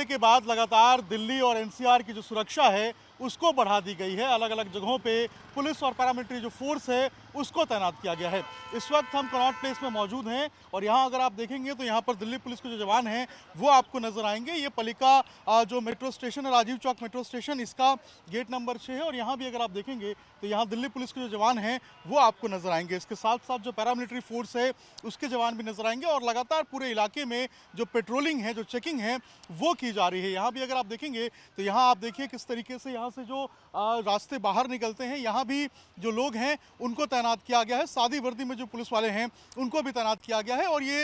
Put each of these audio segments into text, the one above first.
हमले के बाद लगातार दिल्ली और एनसीआर की जो सुरक्षा है उसको बढ़ा दी गई है। अलग अलग जगहों पे पुलिस और पैरामिलिट्री जो फोर्स है उसको तैनात किया गया है। इस वक्त हम कनॉट प्लेस में मौजूद हैं और यहाँ अगर आप देखेंगे तो यहाँ पर दिल्ली पुलिस के जो जवान हैं वो आपको नजर आएंगे। ये पालिका जो मेट्रो स्टेशन है, राजीव चौक मेट्रो स्टेशन, इसका गेट नंबर 6 है और यहाँ भी अगर आप देखेंगे तो यहाँ दिल्ली पुलिस के जो जवान हैं वो आपको नजर आएंगे। इसके साथ साथ जो पैरामिलिट्री फोर्स है उसके जवान भी नजर आएंगे और लगातार पूरे इलाके में जो पेट्रोलिंग है, जो चेकिंग है वो की जा रही है। यहाँ भी अगर आप देखेंगे तो यहाँ आप देखिए किस तरीके से यहाँ से जो रास्ते बाहर निकलते हैं, यहाँ भी जो लोग हैं उनको तैनात किया गया है। सादी वर्दी में जो पुलिस वाले हैं उनको भी तैनात किया गया है और ये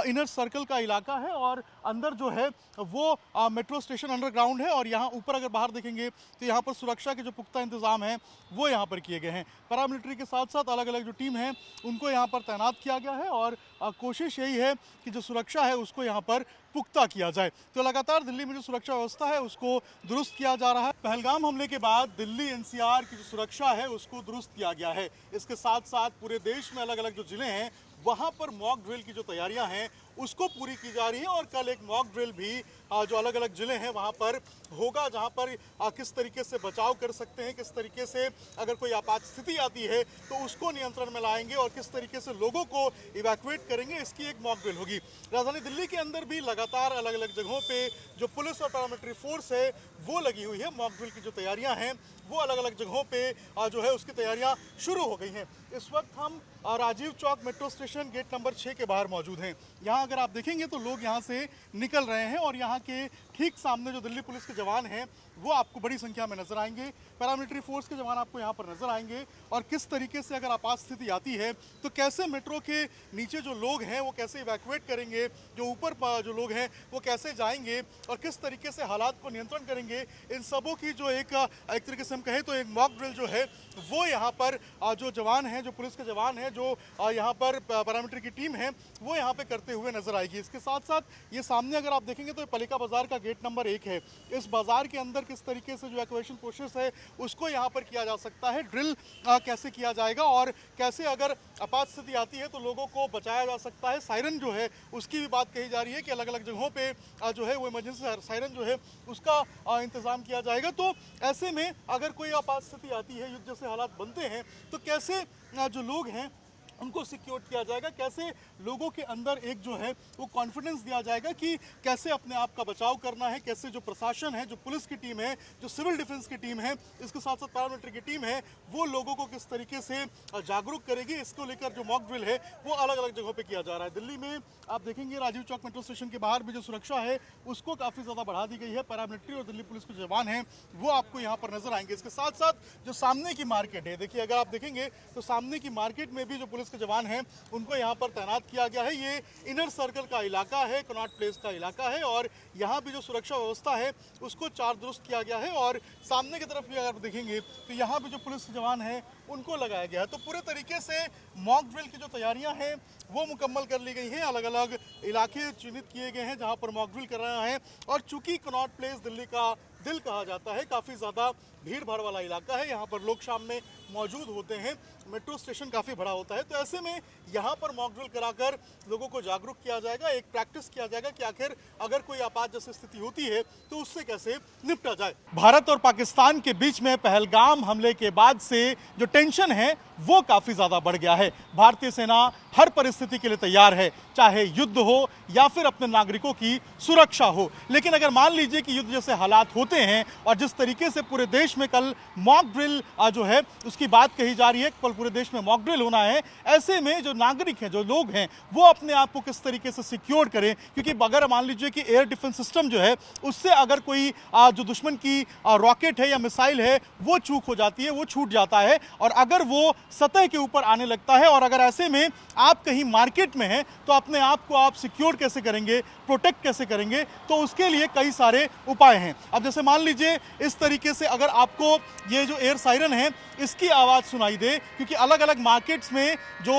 इनर सर्कल का इलाका है और अंदर जो है वो मेट्रो स्टेशन अंडरग्राउंड है और यहाँ ऊपर अगर बाहर देखेंगे तो यहाँ पर सुरक्षा के जो पुख्ता इंतजाम है वो यहाँ पर किए गए हैं। पैरामिलिट्री के साथ साथ अलग अलग जो टीम है उनको यहाँ पर तैनात किया गया है और कोशिश यही है कि जो सुरक्षा है उसको यहाँ पर पुख्ता किया जाए। तो लगातार दिल्ली में जो सुरक्षा व्यवस्था है उसको दुरुस्त किया जा रहा है। पहलगाम हमले के बाद दिल्ली एनसीआर की जो सुरक्षा है उसको दुरुस्त किया गया है। इसके साथ साथ पूरे देश में अलग अलग जो जिले हैं वहाँ पर मॉक ड्रिल की जो तैयारियां हैं उसको पूरी की जा रही है और कल एक मॉक ड्रिल भी जो अलग अलग जिले हैं वहाँ पर होगा, जहाँ पर किस तरीके से बचाव कर सकते हैं, किस तरीके से अगर कोई आपात स्थिति आती है तो उसको नियंत्रण में लाएंगे और किस तरीके से लोगों को इवैक्यूएट करेंगे, इसकी एक मॉक ड्रिल होगी। राजधानी दिल्ली के अंदर भी लगातार अलग अलग जगहों पे जो पुलिस और पैरामिलिट्री फोर्स है वो लगी हुई है। मॉक ड्रिल की जो तैयारियां हैं वो अलग अलग जगहों पे जो है उसकी तैयारियां शुरू हो गई हैं। इस वक्त हम Rajiv Chowk metro station gate number 6 के बाहर मौजूद हैं। यहाँ अगर आप देखेंगे तो लोग यहाँ से निकल रहे हैं और यहाँ के ठीक सामने जो दिल्ली पुलिस के जवान हैं वो आपको बड़ी संख्या में नजर आएंगे। पैरामिलिट्री फोर्स के जवान आपको यहाँ पर नजर आएंगे और किस तरीके से अगर आपात स्थिति आती है तो कैसे मेट्रो के नीचे जो लोग हैं वो कैसे इवैक्यूएट करेंगे, जो ऊपर जो लोग हैं वो कैसे जाएंगे और किस तरीके से हालात को नियंत्रण करेंगे, इन सबों की जो एक तरीके से हम कहें तो एक मॉक ड्रिल जो है वो यहाँ पर जो जवान हैं, जो पुलिस के जवान हैं, जो यहाँ पर पैरामिलिट्री की टीम है वो यहाँ पे करते हुए नजर आएगी। इसके साथ साथ ये सामने अगर आप देखेंगे तो पालिका बाजार का गेट नंबर 1 है। इस बाजार के अंदर किस तरीके से जो इवैक्यूएशन प्रोसेस है उसको यहाँ पर किया जा सकता है, ड्रिल कैसे किया जाएगा और कैसे अगर आपात स्थिति आती है तो लोगों को बचाया जा सकता है। सायरन जो है उसकी भी बात कही जा रही है कि अलग अलग जगहों पे जो है वो इमरजेंसी सायरन जो है उसका इंतजाम किया जाएगा। तो ऐसे में अगर कोई आपात स्थिति आती है, युद्ध जैसे हालात बनते हैं तो कैसे जो लोग हैं उनको सिक्योर किया जाएगा, कैसे लोगों के अंदर एक जो है वो कॉन्फिडेंस दिया जाएगा कि कैसे अपने आप का बचाव करना है, कैसे जो प्रशासन है, जो पुलिस की टीम है, जो सिविल डिफेंस की टीम है, इसके साथ साथ पैरामिलिट्री की टीम है, वो लोगों को किस तरीके से जागरूक करेगी, इसको लेकर जो मॉक ड्रिल है वो अलग अलग जगहों पर किया जा रहा है। दिल्ली में आप देखेंगे राजीव चौक मेट्रो स्टेशन के बाहर भी जो सुरक्षा है उसको काफ़ी ज़्यादा बढ़ा दी गई है। पैरामिलिट्री और दिल्ली पुलिस के जवान हैं वो आपको यहाँ पर नजर आएंगे। इसके साथ साथ जो सामने की मार्केट है, देखिए अगर आप देखेंगे तो सामने की मार्केट में भी जो पुलिस के जवान हैं उनको यहाँ पर तैनात किया गया है। ये इनर सर्कल का इलाका है, कनॉट प्लेस का इलाका है और यहाँ भी जो सुरक्षा व्यवस्था है उसको चार दुरुस्त किया गया है और सामने की तरफ भी अगर देखेंगे तो यहाँ भी जो पुलिस के जवान हैं उनको लगाया गया है। तो पूरे तरीके से मॉक ड्रिल की जो तैयारियां हैं वो मुकम्मल कर ली गई हैं। अलग अलग इलाके चिन्हित किए गए हैं जहां पर मॉक ड्रिल कर रहे हैं और चूंकि कनॉट प्लेस दिल्ली का दिल कहा जाता है, काफ़ी ज़्यादा भीड़ भाड़ वाला इलाका है, यहाँ पर लोग शाम में मौजूद होते हैं, मेट्रो स्टेशन काफ़ी बड़ा होता है। तो ऐसे में यहाँ पर मॉक ड्रिल कराकर लोगों को जागरूक किया जाएगा, एक प्रैक्टिस किया जाएगा कि आखिर अगर कोई आपात जैसी स्थिति होती है तो उससे कैसे निपटा जाए। भारत और पाकिस्तान के बीच में पहलगाम हमले के बाद से जो टेंशन है वो काफ़ी ज़्यादा बढ़ गया है। भारतीय सेना हर परिस्थिति के लिए तैयार है, चाहे युद्ध हो या फिर अपने नागरिकों की सुरक्षा हो। लेकिन अगर मान लीजिए कि युद्ध जैसे हालात होते हैं और जिस तरीके से पूरे देश में कल मॉक ड्रिल जो है उसकी बात कही जा रही है, कल पूरे देश में मॉक ड्रिल होना है, ऐसे में जो नागरिक हैं, जो लोग हैं, वो अपने आप को किस तरीके से सिक्योर करें। क्योंकि अगर मान लीजिए कि एयर डिफेंस सिस्टम जो है उससे अगर कोई जो दुश्मन की रॉकेट है या मिसाइल है वो चूक हो जाती है, वो छूट जाता है और अगर वो सतह के ऊपर आने लगता है और अगर ऐसे में आप कहीं मार्केट में हैं तो अपने आप को आप सिक्योर कैसे करेंगे, प्रोटेक्ट कैसे करेंगे, तो उसके लिए कई सारे उपाय हैं। अब जैसे मान लीजिए इस तरीके से अगर आपको ये जो एयर सायरन है इसकी आवाज़ सुनाई दे, क्योंकि अलग अलग मार्केट्स में जो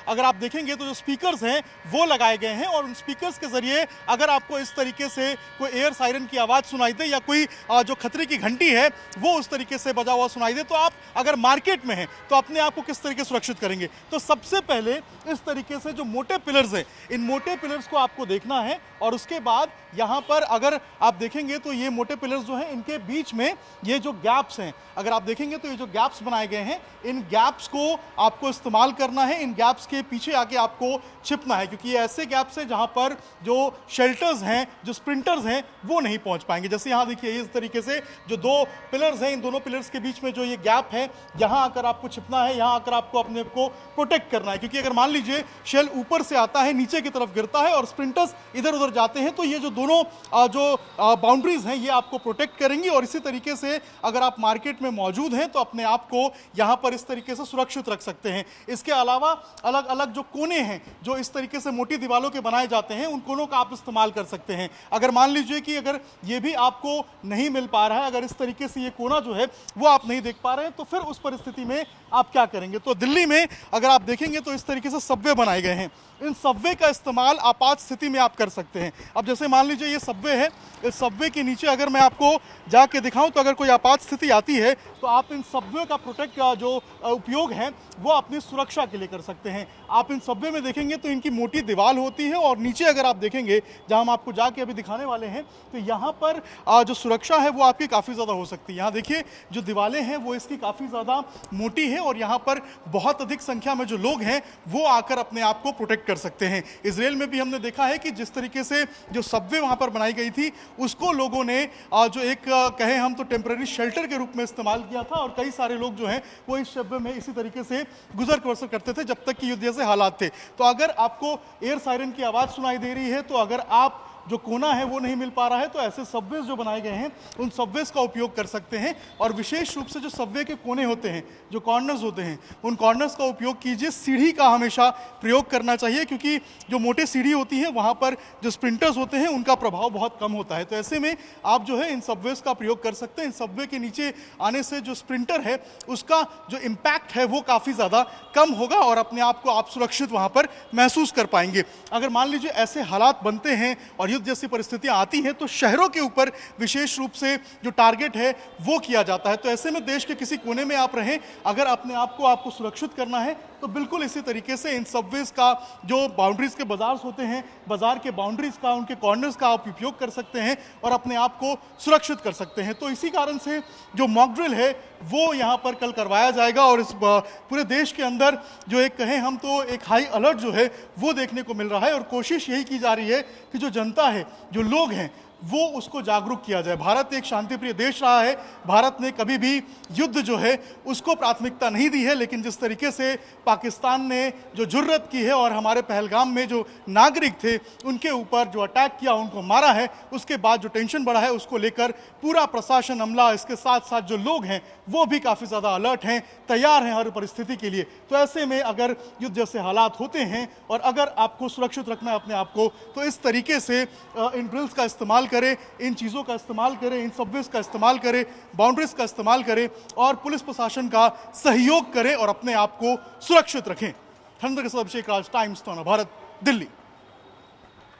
अगर आप देखेंगे तो जो स्पीकर्स हैं वो लगाए गए हैं, और उन स्पीकर्स के ज़रिए अगर आपको इस तरीके से कोई एयर सायरन की आवाज़ सुनाई दे या कोई जो खतरे की घंटी है वो उस तरीके से बजा हुआ सुनाई दे, तो आप अगर मार्केट में हैं तो अपने आप को किस तरीके सुरक्षित करेंगे। तो सबसे पहले इस तरीके से जो मोटे पिलर्स हैं, इन मोटे पिलर्स को आपको देखना है, और उसके बाद यहाँ पर अगर आप देखेंगे तो ये मोटे पिलर्स जो हैं इनके बीच में ये जो गैप्स हैं, अगर आप देखेंगे तो ये जो गैप्स बनाए गए हैं, इन गैप्स को आपको इस्तेमाल करना है, इन गैप्स के पीछे आके आपको छिपना है, क्योंकि ये ऐसे गैप्स हैं जहाँ पर जो शेल्टर्स हैं, जो स्प्रिंटर्स हैं वो नहीं पहुँच पाएंगे। जैसे यहाँ देखिए इस तरीके से जो दो पिलर्स हैं, इन दोनों पिलर्स के बीच में जो ये गैप है, यहाँ आकर आपको छिपना है, यहाँ आकर आपको अपने को प्रोटेक्ट करना है, क्योंकि अगर मान लीजिए शेल ऊपर से आता है, नीचे की तरफ गिरता है और स्प्रिंटर्स इधर उधर जाते हैं, तो ये जो दोनों जो बाउंड्रीज हैं ये आपको प्रोटेक्ट करेंगी। और इसी तरीके से अगर आप मार्केट में मौजूद हैं तो अपने आप को यहाँ पर इस तरीके से सुरक्षित रख सकते हैं। इसके अलावा अलग अलग जो कोने हैं जो इस तरीके से मोटी दीवारों के बनाए जाते हैं, उन कोनों का आप इस्तेमाल कर सकते हैं। अगर मान लीजिए कि अगर ये भी आपको नहीं मिल पा रहा है, अगर इस तरीके से ये कोना जो है वो आप नहीं देख पा रहे हैं, तो फिर उस परिस्थिति में आप क्या करेंगे। तो दिल्ली में अगर आप देखेंगे तो इस तरीके से सबवे बनाए गए हैं, इन सबवे का इस्तेमाल आपात स्थिति में आप कर सकते हैं। अब जैसे मान लीजिए ये सबवे है, इस सबवे के नीचे अगर मैं आपको जाके दिखाऊं तो अगर कोई आपात स्थिति आती है तो आप इन सबवे का प्रोटेक्ट का जो उपयोग है वो अपनी सुरक्षा के लिए कर सकते हैं। आप इन सबवे में देखेंगे तो इनकी मोटी दीवार होती है, और नीचे अगर आप देखेंगे जहां हम आपको जाके अभी दिखाने वाले हैं तो यहाँ पर जो सुरक्षा है वो आपकी काफ़ी ज़्यादा हो सकती है। यहाँ देखिए जो दीवारें हैं वो इसकी काफ़ी ज़्यादा मोटी है, और यहाँ पर बहुत अधिक संख्या में जो लोग हैं वो आकर अपने आप को प्रोटेक्ट कर सकते हैं। इजराइल में भी हमने देखा है कि जिस तरीके से जो सबवे वहाँ पर बनाई गई थी उसको लोगों ने जो एक कहें हम तो टेम्पररी शेल्टर के रूप में इस्तेमाल किया था, और कई सारे लोग जो हैं वो इस सबवे में इसी तरीके से गुजर बसर करते थे जब तक कि युद्ध जैसे हालात थे। तो अगर आपको एयर सायरन की आवाज़ सुनाई दे रही है, तो अगर आप जो कोना है वो नहीं मिल पा रहा है, तो ऐसे सबवेज जो बनाए गए हैं उन सबवेज का उपयोग कर सकते हैं। और विशेष रूप से जो सबवे के कोने होते हैं, जो कॉर्नर्स होते हैं, उन कॉर्नर्स का उपयोग कीजिए। सीढ़ी का हमेशा प्रयोग करना चाहिए, क्योंकि जो मोटे सीढ़ी होती है वहाँ पर जो स्प्रिंटर्स होते हैं उनका प्रभाव बहुत कम होता है। तो ऐसे में आप जो है इन सबवेज का प्रयोग कर सकते हैं। इन सबवे के नीचे आने से जो स्प्रिंटर है उसका जो इम्पैक्ट है वो काफ़ी ज़्यादा कम होगा, और अपने आप को आप सुरक्षित वहाँ पर महसूस कर पाएंगे। अगर मान लीजिए ऐसे हालात बनते हैं और युद्ध जैसी परिस्थितियां आती हैं तो शहरों के ऊपर विशेष रूप से जो टारगेट है वो किया जाता है। तो ऐसे में देश के किसी कोने में आप रहें, अगर अपने आप को आपको सुरक्षित करना है तो बिल्कुल इसी तरीके से इन सबवेज का जो बाउंड्रीज के बाजार्स होते हैं, बाजार के बाउंड्रीज का, उनके कॉर्नर्स का आप उपयोग कर सकते हैं और अपने आप को सुरक्षित कर सकते हैं। तो इसी कारण से जो मॉक ड्रिल है वो यहाँ पर कल करवाया जाएगा, और इस पूरे देश के अंदर जो एक कहें हम तो एक हाई अलर्ट जो है वो देखने को मिल रहा है, और कोशिश यही की जा रही है कि जो जनता है, जो लोग हैं, वो उसको जागरूक किया जाए। भारत एक शांतिप्रिय देश रहा है, भारत ने कभी भी युद्ध जो है उसको प्राथमिकता नहीं दी है, लेकिन जिस तरीके से पाकिस्तान ने जो जुर्रत की है और हमारे पहलगाम में जो नागरिक थे उनके ऊपर जो अटैक किया, उनको मारा है, उसके बाद जो टेंशन बढ़ा है उसको लेकर पूरा प्रशासन, अमला, इसके साथ साथ जो लोग हैं वो भी काफ़ी ज़्यादा अलर्ट हैं, तैयार हैं हर परिस्थिति के लिए। तो ऐसे में अगर युद्ध जैसे हालात होते हैं और अगर आपको सुरक्षित रखना है अपने आप को, तो इस तरीके से इन ड्रिल्स का इस्तेमाल करें, इन चीज़ों का इस्तेमाल करें, इन सबवेज का इस्तेमाल करें, बाउंड्रीज का इस्तेमाल करें, और पुलिस प्रशासन का सहयोग करें और अपने आप को सुरक्षित रखें। धर्मेंद्र के साथ अभिषेक राज, टाइम्स, भारत, दिल्ली।